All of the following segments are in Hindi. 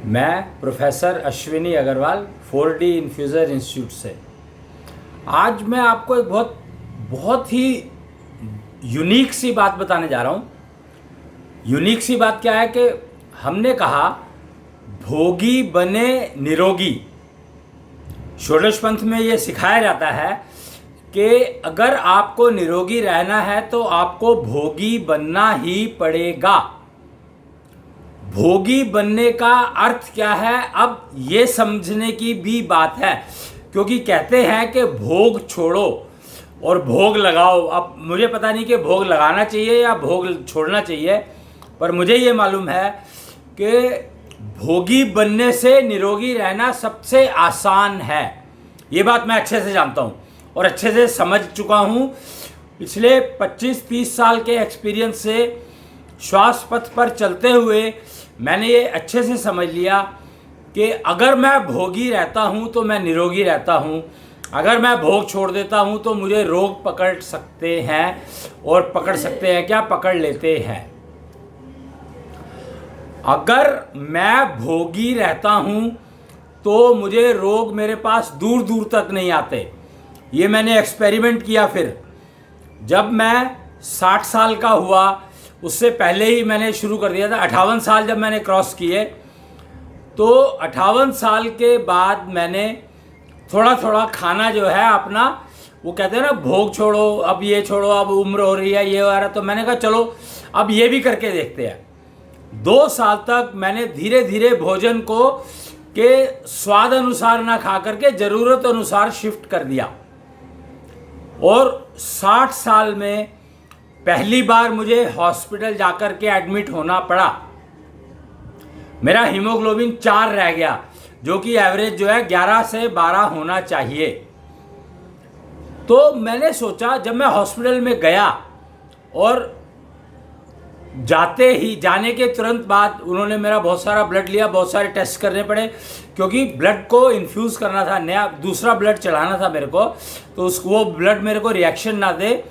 मैं professor Ashwini Agarwal 4D infuser institute से आज मैं आपको एक बहुत बहुत ही यूनिक सी बात बताने जा रहा हूँ। यूनिक सी बात क्या है कि हमने कहा भोगी बने निरोगी। षोडश पंथ में ये सिखाया जाता है कि अगर आपको निरोगी रहना है तो आपको भोगी बनना ही पड़ेगा। भोगी बनने का अर्थ क्या है, अब ये समझने की भी बात है, क्योंकि कहते हैं कि भोग छोड़ो और भोग लगाओ। अब मुझे पता नहीं कि भोग लगाना चाहिए या भोग छोड़ना चाहिए, पर मुझे ये मालूम है कि भोगी बनने से निरोगी रहना सबसे आसान है। ये बात मैं अच्छे से जानता हूँ और अच्छे से समझ चुका हूँ। पिछले 25-30 साल के एक्सपीरियंस से श्वास पथ पर चलते हुए मैंने ये अच्छे से समझ लिया कि अगर मैं भोगी रहता हूँ तो मैं निरोगी रहता हूँ, अगर मैं भोग छोड़ देता हूँ तो मुझे रोग पकड़ सकते हैं। और पकड़ सकते हैं क्या, पकड़ लेते हैं। अगर मैं भोगी रहता हूँ तो मुझे रोग मेरे पास दूर दूर तक नहीं आते। ये मैंने एक्सपेरिमेंट किया। फिर जब मैं 60 साल का हुआ, उससे पहले ही मैंने शुरू कर दिया था। 58 साल जब मैंने क्रॉस किए तो 58 साल के बाद मैंने थोड़ा थोड़ा खाना जो है अपना, वो कहते हैं ना भोग छोड़ो, अब ये छोड़ो, अब उम्र हो रही है, ये हो रहा है, तो मैंने कहा चलो अब ये भी करके देखते हैं। 2 साल तक मैंने धीरे धीरे भोजन को के स्वाद अनुसार ना खा करके ज़रूरत अनुसार शिफ्ट कर दिया। और 60 साल में पहली बार मुझे हॉस्पिटल जाकर के एडमिट होना पड़ा। मेरा हीमोग्लोबिन 4 रह गया, जो कि एवरेज जो है 11 से 12 होना चाहिए। तो मैंने सोचा, जब मैं हॉस्पिटल में गया और जाने के तुरंत बाद उन्होंने मेरा बहुत सारा ब्लड लिया, बहुत सारे टेस्ट करने पड़े, क्योंकि ब्लड को इन्फ्यूज़ करना था, नया दूसरा ब्लड चढ़ाना था मेरे को। तो वो ब्लड मेरे को रिएक्शन ना दे,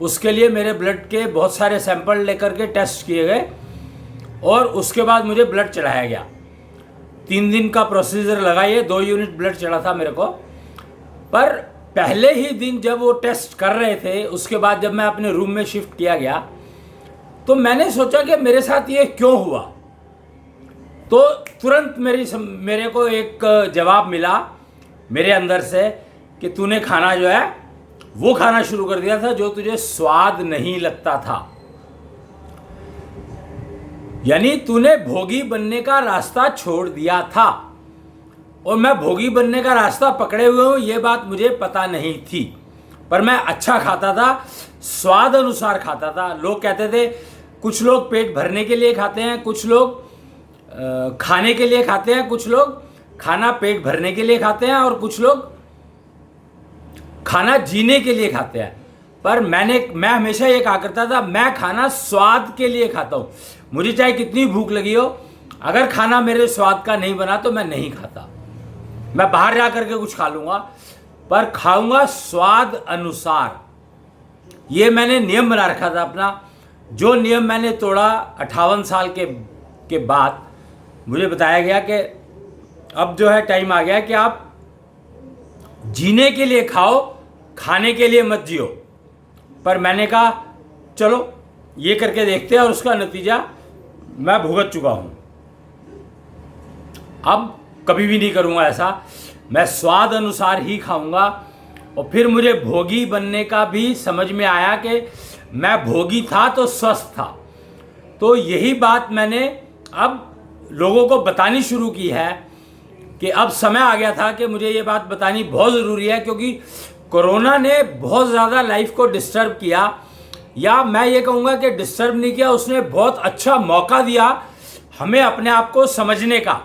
उसके लिए मेरे ब्लड के बहुत सारे सैंपल लेकर के टेस्ट किए गए और उसके बाद मुझे ब्लड चढ़ाया गया। 3 दिन का प्रोसीजर लगा, ये 2 यूनिट ब्लड चढ़ा था मेरे को। पर पहले ही दिन जब वो टेस्ट कर रहे थे, उसके बाद जब मैं अपने रूम में शिफ्ट किया गया, तो मैंने सोचा कि मेरे साथ ये क्यों हुआ। तो तुरंत मेरे को एक जवाब मिला मेरे अंदर से कि तूने खाना जो है वो खाना शुरू कर दिया था जो तुझे स्वाद नहीं लगता था। यानी तूने भोगी बनने का रास्ता छोड़ दिया था। और मैं भोगी बनने का रास्ता पकड़े हुए हूं, ये बात मुझे पता नहीं थी। पर मैं अच्छा खाता था, स्वाद अनुसार खाता था। लोग कहते थे, कुछ लोग पेट भरने के लिए खाते हैं, कुछ लोग खाने के लिए खाते हैं, कुछ लोग खाना पेट भरने के लिए खाते हैं और कुछ लोग खाना जीने के लिए खाते हैं। पर मैं हमेशा ये कहा करता था, मैं खाना स्वाद के लिए खाता हूँ। मुझे चाहे कितनी भूख लगी हो, अगर खाना मेरे स्वाद का नहीं बना तो मैं नहीं खाता। मैं बाहर जा करके कुछ खा लूँगा, पर खाऊंगा स्वाद अनुसार। ये मैंने नियम बना रखा था अपना। जो नियम मैंने तोड़ा 58 साल के बाद मुझे बताया गया कि अब जो है टाइम आ गया कि आप जीने के लिए खाओ, खाने के लिए मत जियो। पर मैंने कहा चलो ये करके देखते हैं, और उसका नतीजा मैं भुगत चुका हूँ। अब कभी भी नहीं करूँगा ऐसा। मैं स्वाद अनुसार ही खाऊंगा। और फिर मुझे भोगी बनने का भी समझ में आया कि मैं भोगी था तो स्वस्थ था। तो यही बात मैंने अब लोगों को बतानी शुरू की है कि अब समय आ गया था कि मुझे ये बात बतानी बहुत ज़रूरी है, क्योंकि कोरोना ने बहुत ज़्यादा लाइफ को डिस्टर्ब किया। या मैं ये कहूँगा कि डिस्टर्ब नहीं किया, उसने बहुत अच्छा मौका दिया हमें अपने आप को समझने का।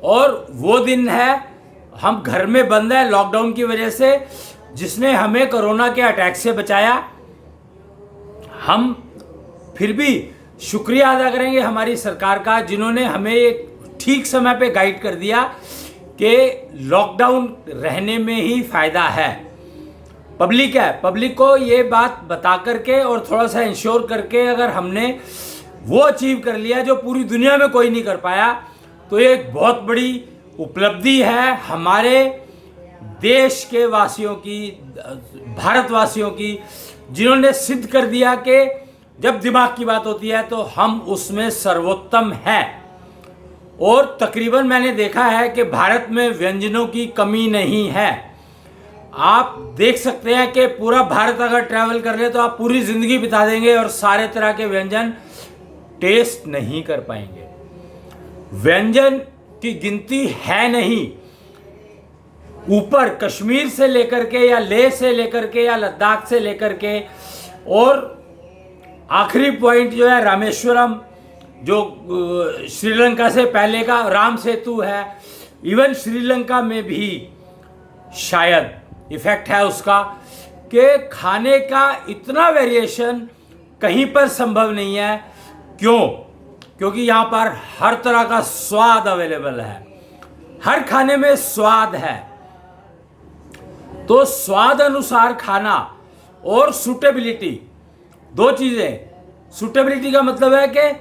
और वो दिन है, हम घर में बंद हैं लॉकडाउन की वजह से, जिसने हमें कोरोना के अटैक से बचाया। हम फिर भी शुक्रिया अदा करेंगे हमारी सरकार का, जिन्होंने हमें एक ठीक समय पे गाइड कर दिया कि लॉकडाउन रहने में ही फ़ायदा है। पब्लिक है, पब्लिक को ये बात बता करके और थोड़ा सा इंश्योर करके अगर हमने वो अचीव कर लिया जो पूरी दुनिया में कोई नहीं कर पाया, तो ये एक बहुत बड़ी उपलब्धि है हमारे देश के वासियों की, भारतवासियों की, जिन्होंने सिद्ध कर दिया कि जब दिमाग की बात होती है तो हम उसमें सर्वोत्तम हैं। और तकरीबन मैंने देखा है कि भारत में व्यंजनों की कमी नहीं है। आप देख सकते हैं कि पूरा भारत अगर ट्रैवल कर ले तो आप पूरी ज़िंदगी बिता देंगे और सारे तरह के व्यंजन टेस्ट नहीं कर पाएंगे। व्यंजन की गिनती है नहीं। ऊपर कश्मीर से लेकर के या लेह से लेकर के या लद्दाख से लेकर के और आखिरी पॉइंट जो है रामेश्वरम, जो श्रीलंका से पहले का राम सेतु है, इवन श्रीलंका में भी शायद इफेक्ट है उसका कि खाने का इतना वेरिएशन कहीं पर संभव नहीं है। क्यों? क्योंकि यहाँ पर हर तरह का स्वाद अवेलेबल है, हर खाने में स्वाद है। तो स्वाद अनुसार खाना और सूटेबिलिटी, दो चीजें। सूटेबिलिटी का मतलब है कि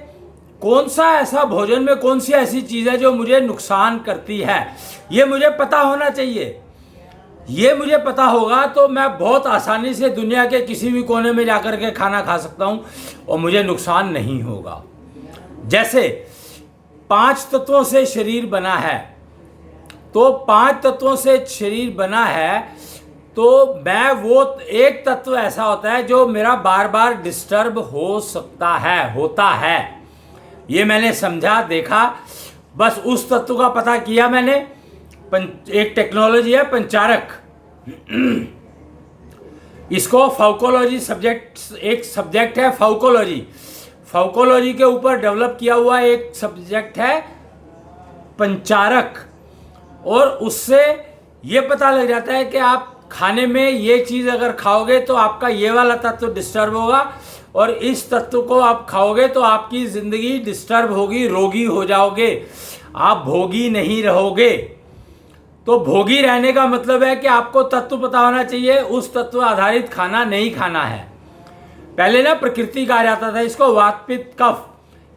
कौन सा ऐसा भोजन में कौन सी ऐसी चीज है जो मुझे नुकसान करती है, ये मुझे पता होना चाहिए। ये मुझे पता होगा तो मैं बहुत आसानी से दुनिया के किसी भी कोने में जाकर के खाना खा सकता हूं और मुझे नुकसान नहीं होगा। जैसे 5 तत्वों से शरीर बना है, तो 5 तत्वों से शरीर बना है, तो मैं वो एक तत्व ऐसा होता है जो मेरा बार बार डिस्टर्ब हो सकता है, होता है। ये मैंने समझा, देखा, बस उस तत्व का पता किया मैंने। एक टेक्नोलॉजी है पंचारक, इसको फाउकोलॉजी सब्जेक्ट, एक सब्जेक्ट है फाउकोलॉजी, फाउकोलॉजी के ऊपर डेवलप किया हुआ एक सब्जेक्ट है पंचारक। और उससे ये पता लग जाता है कि आप खाने में ये चीज़ अगर खाओगे तो आपका ये वाला तत्व डिस्टर्ब होगा और इस तत्व को आप खाओगे तो आपकी ज़िंदगी डिस्टर्ब होगी, रोगी हो जाओगे, आप भोगी नहीं रहोगे। तो भोगी रहने का मतलब है कि आपको तत्व पता होना चाहिए, उस तत्व आधारित खाना नहीं खाना है। पहले ना प्रकृति कहा जाता था इसको, वात पित्त कफ,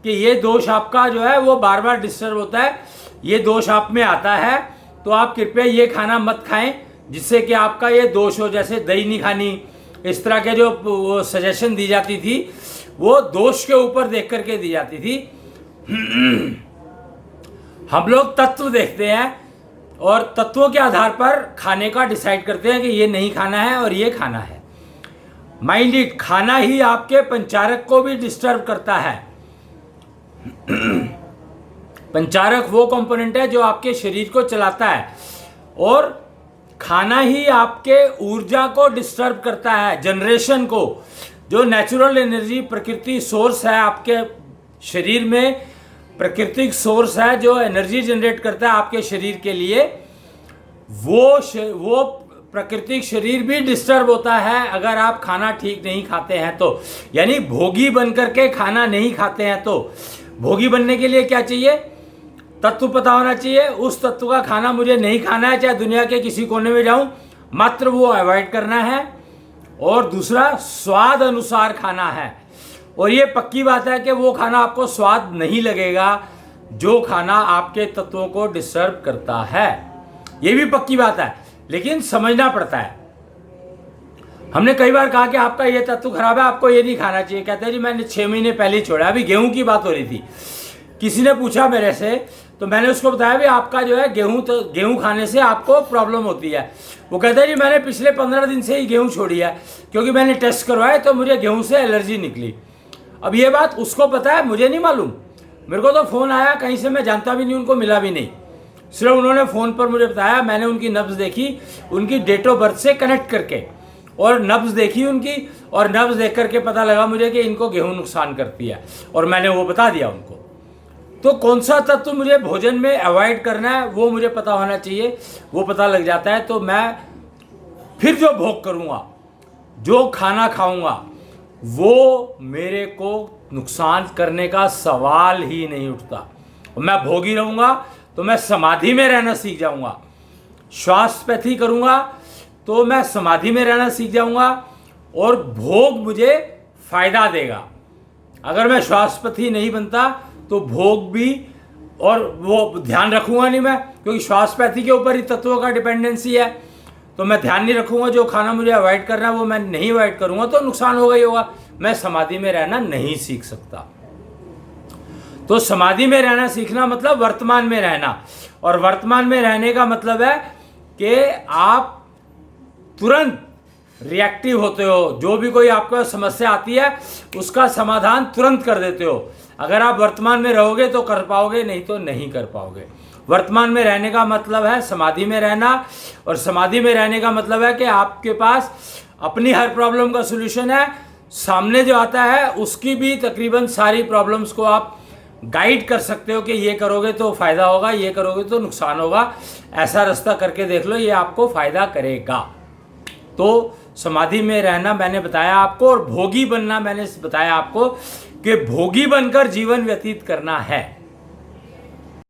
कि ये दोष आपका जो है वो बार बार डिस्टर्ब होता है, ये दोष आप में आता है, तो आप कृपया ये खाना मत खाएं जिससे कि आपका ये दोष हो। जैसे दही नहीं खानी, इस तरह के जो वो सजेशन दी जाती थी वो दोष के ऊपर देख करके दी जाती थी। हम लोग तत्व देखते हैं और तत्वों के आधार पर खाने का डिसाइड करते हैं कि ये नहीं खाना है और ये खाना है। माइंड इट, खाना ही आपके पंचारक को भी डिस्टर्ब करता है। पंचारक वो कंपोनेंट है जो आपके शरीर को चलाता है और खाना ही आपके ऊर्जा को डिस्टर्ब करता है, जनरेशन को। जो नेचुरल एनर्जी प्रकृति सोर्स है आपके शरीर में, प्राकृतिक सोर्स है जो एनर्जी जनरेट करता है आपके शरीर के लिए, वो प्राकृतिक शरीर भी डिस्टर्ब होता है अगर आप खाना ठीक नहीं खाते हैं तो। यानी भोगी बन करके खाना नहीं खाते हैं तो। भोगी बनने के लिए क्या चाहिए? तत्व पता होना चाहिए, उस तत्व का खाना मुझे नहीं खाना है, चाहे दुनिया के किसी कोने में जाऊं, मात्र वो अवॉइड करना है। और दूसरा, स्वाद अनुसार खाना है। और ये पक्की बात है कि वो खाना आपको स्वाद नहीं लगेगा जो खाना आपके तत्वों को डिस्टर्ब करता है। ये भी पक्की बात है, लेकिन समझना पड़ता है। हमने कई बार कहा कि आपका ये तत्व खराब है, आपको ये नहीं खाना चाहिए। कहते हैं जी मैंने 6 महीने पहले ही छोड़ा। अभी गेहूं की बात हो रही थी, किसी ने पूछा मेरे से, तो मैंने उसको बताया भी आपका जो है गेहूं खाने से आपको प्रॉब्लम होती है। वो कहता है जी मैंने पिछले 15 दिन से ही गेहूं छोड़ी है क्योंकि मैंने टेस्ट करवाया तो मुझे गेहूं से एलर्जी निकली। अब ये बात उसको पता है, मुझे नहीं मालूम। मेरे को तो फ़ोन आया कहीं से, मैं जानता भी नहीं, उनको मिला भी नहीं, सिर्फ उन्होंने फ़ोन पर मुझे बताया। मैंने उनकी नब्ज़ देखी, उनकी डेट ऑफ बर्थ से कनेक्ट करके, और नब्ज़ देखी उनकी, और नब्ज़ देख करके पता लगा मुझे कि इनको गेहूं नुकसान करती है, और मैंने वो बता दिया उनको। तो कौन सा तत्व मुझे भोजन में अवॉइड करना है वो मुझे पता होना चाहिए। वो पता लग जाता है तो मैं फिर जो भोग करूँगा, जो खाना खाऊंगा, वो मेरे को नुकसान करने का सवाल ही नहीं उठता। मैं भोगी रहूँगा तो मैं समाधि में रहना सीख जाऊँगा। श्वासपैथी करूँगा तो मैं समाधि में रहना सीख जाऊँगा और भोग मुझे फ़ायदा देगा। अगर मैं श्वासपैथी नहीं बनता तो भोग भी और वो ध्यान रखूँगा नहीं मैं, क्योंकि श्वासपैथी के ऊपर ही तत्वों का डिपेंडेंसी है, तो मैं ध्यान नहीं रखूँगा। जो खाना मुझे अवॉइड करना है वो मैं नहीं अवॉइड करूँगा, तो नुकसान होगा ही होगा। मैं समाधि में रहना नहीं सीख सकता। तो समाधि में रहना सीखना मतलब वर्तमान में रहना, और वर्तमान में रहने का मतलब है कि आप तुरंत रिएक्टिव होते हो। जो भी कोई आपको समस्या आती है उसका समाधान तुरंत कर देते हो। अगर आप वर्तमान में रहोगे तो कर पाओगे, नहीं तो नहीं कर पाओगे। वर्तमान में रहने का मतलब है समाधि में रहना, और समाधि में रहने का मतलब है कि आपके पास अपनी हर प्रॉब्लम का सलूशन है। सामने जो आता है उसकी भी तकरीबन सारी प्रॉब्लम्स को आप गाइड कर सकते हो कि ये करोगे तो फ़ायदा होगा, ये करोगे तो नुकसान होगा, ऐसा रास्ता करके देख लो, ये आपको फ़ायदा करेगा। तो समाधि में रहना मैंने बताया आपको, और भोगी बनना मैंने बताया आपको कि भोगी बनकर जीवन व्यतीत करना है।